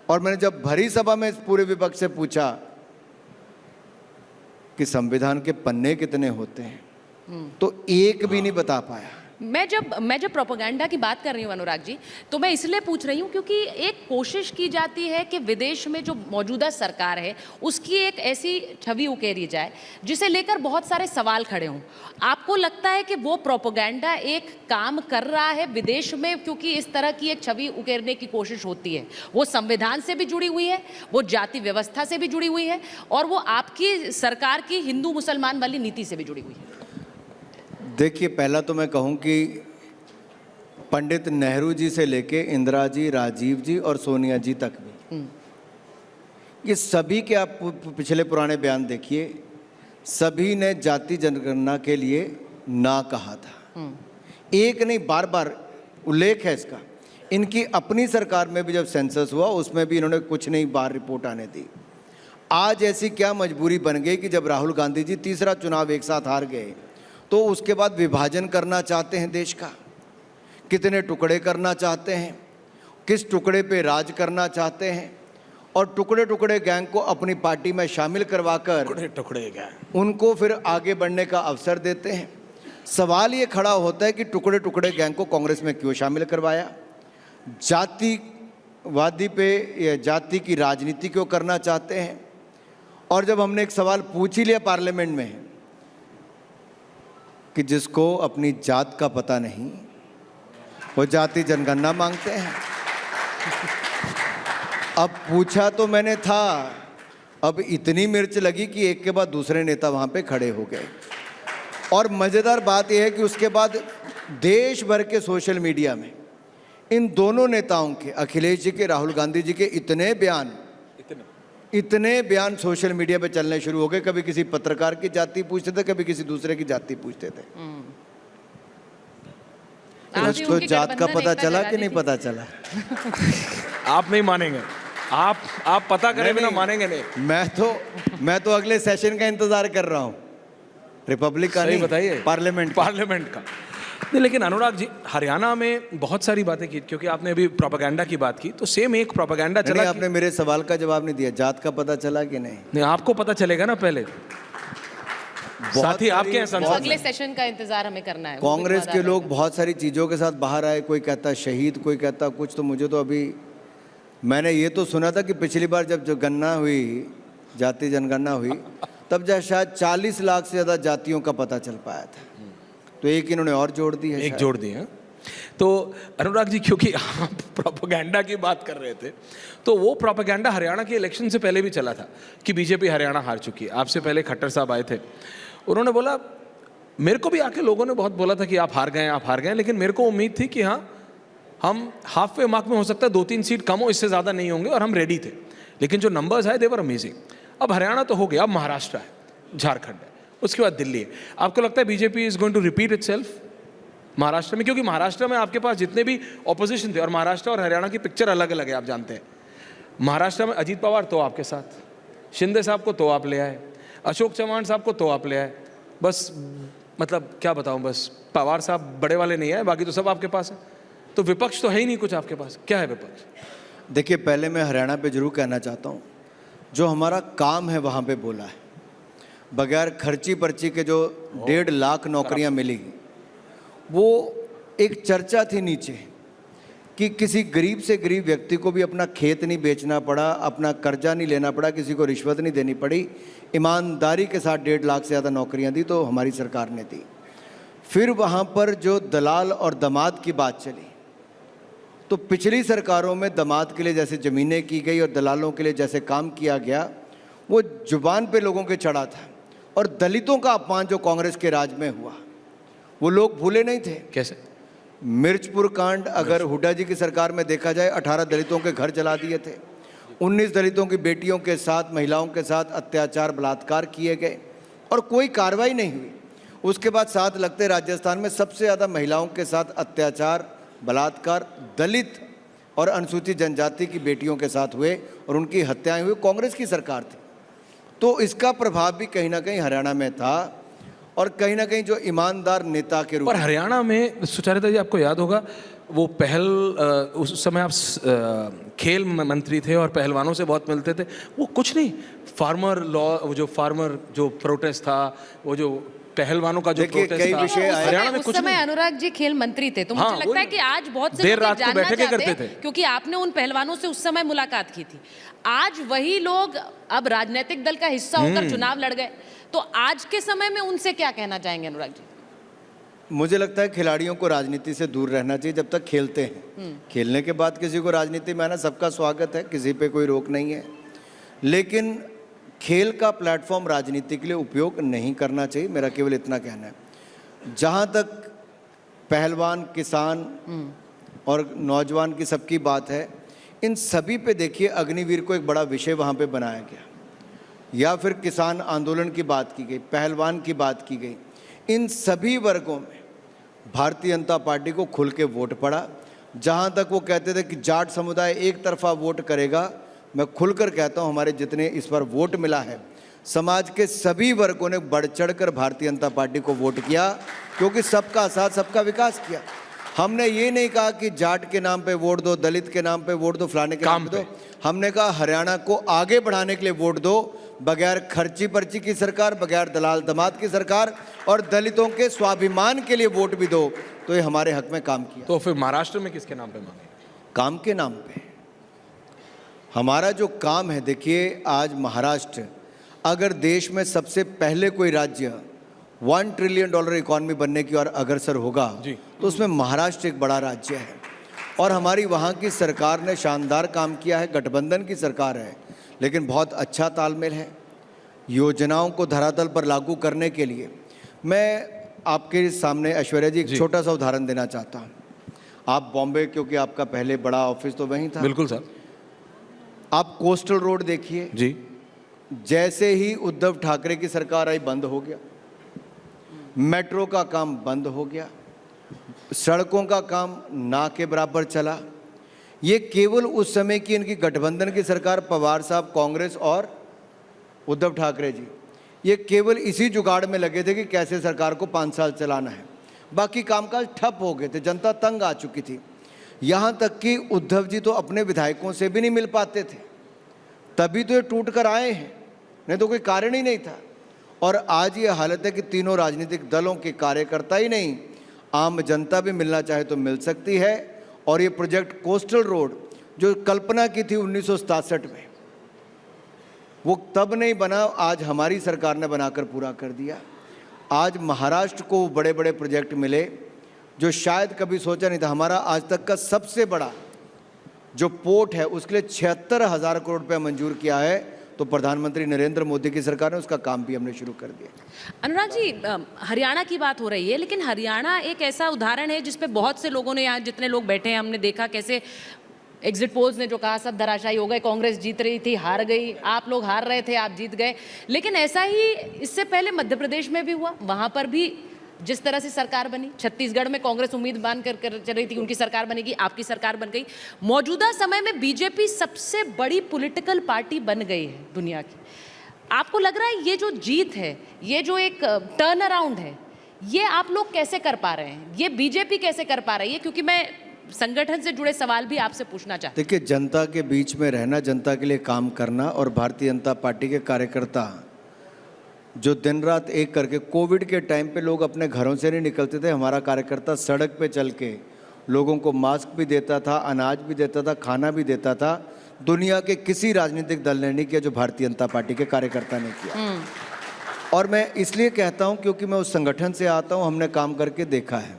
और मैंने जब भरी सभा में इस पूरे विपक्ष से पूछा कि संविधान के पन्ने कितने होते हैं, तो एक भी नहीं बता पाया। मैं जब प्रोपेगेंडा की बात कर रही हूँ अनुराग जी, तो मैं इसलिए पूछ रही हूँ क्योंकि एक कोशिश की जाती है कि विदेश में जो मौजूदा सरकार है उसकी एक ऐसी छवि उकेरी जाए जिसे लेकर बहुत सारे सवाल खड़े हों। आपको लगता है कि वो प्रोपेगेंडा एक काम कर रहा है विदेश में, क्योंकि इस तरह की एक छवि उकेरने की कोशिश होती है? वो संविधान से भी जुड़ी हुई है, वो जाति व्यवस्था से भी जुड़ी हुई है, और वो आपकी सरकार की हिंदू मुसलमान वाली नीति से भी जुड़ी हुई है। देखिए, पहला तो मैं कहूं कि पंडित नेहरू जी से लेके इंदिरा जी, राजीव जी और सोनिया जी तक भी, ये सभी के आप पिछले पुराने बयान देखिए, सभी ने जाति जनगणना के लिए ना कहा था। एक नहीं, बार बार उल्लेख है इसका। इनकी अपनी सरकार में भी जब सेंसस हुआ उसमें भी इन्होंने कुछ नहीं बार रिपोर्ट आने दी। आज ऐसी क्या मजबूरी बन गई कि जब राहुल गांधी जी तीसरा चुनाव एक साथ हार गए तो उसके बाद विभाजन करना चाहते हैं देश का, कितने टुकड़े करना चाहते हैं, किस टुकड़े पे राज करना चाहते हैं, और टुकड़े टुकड़े गैंग को अपनी पार्टी में शामिल करवाकर टुकड़े गैंग उनको फिर आगे बढ़ने का अवसर देते हैं। सवाल ये खड़ा होता है कि टुकड़े टुकड़े गैंग को कांग्रेस में क्यों शामिल करवाया, जातिवादी पे या जाति की राजनीति क्यों करना चाहते हैं। और जब हमने एक सवाल पूछ ही लिया पार्लियामेंट में कि जिसको अपनी जात का पता नहीं वो जाति जनगणना मांगते हैं। अब पूछा तो मैंने था, अब इतनी मिर्च लगी कि एक के बाद दूसरे नेता वहां पे खड़े हो गए। और मज़ेदार बात यह है कि उसके बाद देश भर के सोशल मीडिया में इन दोनों नेताओं के, अखिलेश जी के, राहुल गांधी जी के इतने बयान सोशल मीडिया पे चलने शुरू हो गए। कभी किसी पत्रकार की जाति पूछते थे, कभी किसी दूसरे की जाति पूछते थे। तो जात का पता चला कि नहीं पता चला? आप नहीं मानेंगे, आप पता करें बिना मानेंगे नहीं। मैं तो अगले सेशन का इंतजार कर रहा हूँ, रिपब्लिक का नहीं, बताइए, पार्लियामेंट का। नहीं, लेकिन अनुराग जी, हरियाणा में बहुत सारी बातें की, क्योंकि आपने अभी प्रोपेगेंडा की बात की, तो सेम एक प्रोपेगेंडा चला। आपने मेरे सवाल का जवाब नहीं दिया, जात का पता चला कि नहीं? नहीं, आपको पता चलेगा ना पहले, साथ ही आपके अगले सेशन का इंतजार हमें करना है। कांग्रेस के लोग बहुत सारी चीज़ों के साथ बाहर आए, कोई कहता शहीद, कोई कहता कुछ। तो मुझे तो अभी, मैंने ये तो सुना था कि पिछली बार जब गणना हुई, जाति जनगणना हुई, तब जब शायद 40 लाख से ज़्यादा जातियों का पता चल पाया था। तो एक इन्होंने और जोड़ दी है, एक जोड़ दी है। तो अनुराग जी, क्योंकि आप प्रोपेगेंडा की बात कर रहे थे, तो वो प्रोपेगेंडा हरियाणा के इलेक्शन से पहले भी चला था कि बीजेपी हरियाणा हार चुकी है। आपसे पहले खट्टर साहब आए थे, उन्होंने बोला, मेरे को भी आके लोगों ने बहुत बोला था कि आप हार गए, लेकिन मेरे को उम्मीद थी कि हाँ, हम हाफ वे मार्क में हो सकता है 2-3 सीट कम हो, इससे ज़्यादा नहीं होंगे, और हम रेडी थे। लेकिन जो नंबर्स आए, दे वर अमेजिंग। अब हरियाणा तो हो गया, अब महाराष्ट्र है, झारखंड है, उसके बाद दिल्ली है। आपको लगता है BJP is going to repeat itself Maharashtra में? क्योंकि महाराष्ट्र में आपके पास जितने भी ऑपोजिशन थे, और महाराष्ट्र और हरियाणा की पिक्चर अलग अलग है, आप जानते हैं। महाराष्ट्र में अजीत पवार तो आपके साथ, शिंदे साहब को तो आप ले आए, अशोक चव्हाण साहब को तो आप ले आए, बस मतलब क्या बताऊं, बस पवार साहब बड़े वाले नहीं आए, बाकी तो सब आपके पास है। तो विपक्ष तो है ही नहीं कुछ आपके पास। क्या है विपक्ष? देखिए, पहले मैं हरियाणा पे जरूर कहना चाहता हूँ, जो हमारा काम है वहाँ पे बोला है। बगैर खर्ची पर्ची के जो 1.5 लाख नौकरियां मिली, वो एक चर्चा थी नीचे कि किसी गरीब से गरीब व्यक्ति को भी अपना खेत नहीं बेचना पड़ा, अपना कर्जा नहीं लेना पड़ा, किसी को रिश्वत नहीं देनी पड़ी, ईमानदारी के साथ 1.5 लाख से ज़्यादा नौकरियां दी, तो हमारी सरकार ने दी। फिर वहाँ पर जो दलाल और दामाद की बात चली, तो पिछली सरकारों में दामाद के लिए जैसे ज़मीनें की गई और दलालों के लिए जैसे काम किया गया, वो जुबान पे लोगों के चढ़ा था। और दलितों का अपमान जो कांग्रेस के राज में हुआ, वो लोग भूले नहीं थे। कैसे? मिर्चपुर कांड अगर हुड्डा जी की सरकार में देखा जाए, 18 दलितों के घर जला दिए थे, 19 दलितों की बेटियों के साथ, महिलाओं के साथ अत्याचार, बलात्कार किए गए और कोई कार्रवाई नहीं हुई। उसके बाद साथ लगते राजस्थान में सबसे ज़्यादा महिलाओं के साथ अत्याचार, बलात्कार दलित और अनुसूचित जनजाति की बेटियों के साथ हुए और उनकी हत्याएं हुई, कांग्रेस की सरकार थी। तो इसका प्रभाव भी कहीं ना कहीं हरियाणा में था, और कहीं ना कहीं जो ईमानदार नेता के रूप पर हरियाणा में सुचारिता जी, आपको याद होगा वो उस समय आप खेल मंत्री थे और पहलवानों से बहुत मिलते थे, वो कुछ नहीं, फार्मर लॉ, जो फार्मर जो प्रोटेस्ट था, वो जो पहलवानों का जो देखिए, प्रोटेस्ट कई था, विषय आए। हरियाणा में उस कुछ समय नहीं। अनुराग जी खेल मंत्री थे, तो हाँ, मुझे लगता है वही। कि आज बहुत से देर लोग ये रात को जानना बैठकें चाहते करते हैं, थे। क्योंकि आपने उन पहलवानों से उस समय मुलाकात की थी। आज वही लोग अब राजनीतिक दल का हिस्सा होकर चुनाव लड़ गए, तो आज के समय में उनसे क्या कहना चाहेंगे अनुराग जी? मुझे लगता है खिलाड़ियों को राजनीति से दूर रहना चाहिए जब तक खेलते हैं। खेलने के बाद किसी को राजनीति में आना, सबका स्वागत है, किसी पे कोई रोक नहीं है, लेकिन खेल का प्लेटफॉर्म राजनीति के लिए उपयोग नहीं करना चाहिए, मेरा केवल इतना कहना है। जहाँ तक पहलवान, किसान और नौजवान की सबकी बात है, इन सभी पे देखिए अग्निवीर को एक बड़ा विषय वहाँ पे बनाया गया, या फिर किसान आंदोलन की बात की गई, पहलवान की बात की गई। इन सभी वर्गों में भारतीय जनता पार्टी को खुल के वोट पड़ा। जहाँ तक वो कहते थे कि जाट समुदाय एक तरफा वोट करेगा, मैं खुलकर कहता हूँ हमारे जितने इस पर वोट मिला है, समाज के सभी वर्गों ने बढ़ चढ़कर भारतीय जनता पार्टी को वोट किया, क्योंकि सबका साथ सबका विकास किया। हमने ये नहीं कहा कि जाट के नाम पे वोट दो, दलित के नाम पे वोट दो, फलाने के नाम पे दो। हमने कहा हरियाणा को आगे बढ़ाने के लिए वोट दो, बगैर खर्ची पर्ची की सरकार, बगैर दलाल दमाद की सरकार, और दलितों के स्वाभिमान के लिए वोट भी दो। तो ये हमारे हक में काम किया। तो फिर महाराष्ट्र में किसके नाम पे मांगे? काम के नाम पे हमारा जो काम है, देखिए आज महाराष्ट्र अगर देश में सबसे पहले कोई राज्य $1 ट्रिलियन इकॉनमी बनने की ओर अग्रसर होगा, तो उसमें महाराष्ट्र एक बड़ा राज्य है। और हमारी वहाँ की सरकार ने शानदार काम किया है, गठबंधन की सरकार है, लेकिन बहुत अच्छा तालमेल है योजनाओं को धरातल पर लागू करने के लिए। मैं आपके सामने ऐश्वर्या जी एक छोटा सा उदाहरण देना चाहता हूँ। आप बॉम्बे, क्योंकि आपका पहले बड़ा ऑफिस तो वहीं था, बिल्कुल सर। आप कोस्टल रोड देखिए जी, जैसे ही उद्धव ठाकरे की सरकार आई बंद हो गया, मेट्रो का काम बंद हो गया, सड़कों का काम ना के बराबर चला। ये केवल उस समय की इनकी गठबंधन की सरकार, पवार साहब, कांग्रेस और उद्धव ठाकरे जी, ये केवल इसी जुगाड़ में लगे थे कि कैसे सरकार को 5 साल चलाना है। बाकी कामकाज ठप हो गए थे, जनता तंग आ चुकी थी। यहाँ तक कि उद्धव जी तो अपने विधायकों से भी नहीं मिल पाते थे, तभी तो ये टूट कर आए हैं, नहीं तो कोई कारण ही नहीं था। और आज ये हालत है कि तीनों राजनीतिक दलों के कार्यकर्ता ही नहीं, आम जनता भी मिलना चाहे तो मिल सकती है। और ये प्रोजेक्ट कोस्टल रोड जो कल्पना की थी 1967 में, वो तब नहीं बना, आज हमारी सरकार ने बनाकर पूरा कर दिया। आज महाराष्ट्र को बड़े बड़े प्रोजेक्ट मिले जो शायद कभी सोचा नहीं था। हमारा आज तक का सबसे बड़ा जो पोर्ट है उसके लिए 76,000 करोड़ रुपया मंजूर किया है, तो प्रधानमंत्री नरेंद्र मोदी की सरकार ने उसका काम भी हमने शुरू कर दिया। अनुराग जी, हरियाणा की बात हो रही है, लेकिन हरियाणा एक ऐसा उदाहरण है जिसपे बहुत से लोगों ने, यहाँ जितने लोग बैठे हैं, हमने देखा कैसे एग्जिट पोल्स ने जो कहा सब धराशायी हो गए, कांग्रेस जीत रही थी, हार गई, आप लोग हार रहे थे, आप जीत गए। लेकिन ऐसा ही इससे पहले मध्य प्रदेश में भी हुआ, वहाँ पर भी जिस तरह से सरकार बनी, छत्तीसगढ़ में कांग्रेस उम्मीद बांध कर चल रही थी उनकी सरकार बनेगी, आपकी सरकार बन गई। मौजूदा समय में बीजेपी सबसे बड़ी पॉलिटिकल पार्टी बन गई है दुनिया की। आपको लग रहा है ये जो जीत है, ये जो एक टर्न अराउंड है, ये आप लोग कैसे कर पा रहे हैं, ये बीजेपी कैसे कर पा रही है? क्योंकि मैं संगठन से जुड़े सवाल भी आपसे पूछना चाहती हूं। देखिए, जनता के बीच में रहना, जनता के लिए काम करना, और भारतीय जनता पार्टी के कार्यकर्ता जो दिन रात एक करके, कोविड के टाइम पे लोग अपने घरों से नहीं निकलते थे, हमारा कार्यकर्ता सड़क पे चल के लोगों को मास्क भी देता था, अनाज भी देता था, खाना भी देता था। दुनिया के किसी राजनीतिक दल ने नहीं किया जो भारतीय जनता पार्टी के कार्यकर्ता ने किया। और मैं इसलिए कहता हूं क्योंकि मैं उस संगठन से आता हूं, हमने काम करके देखा है।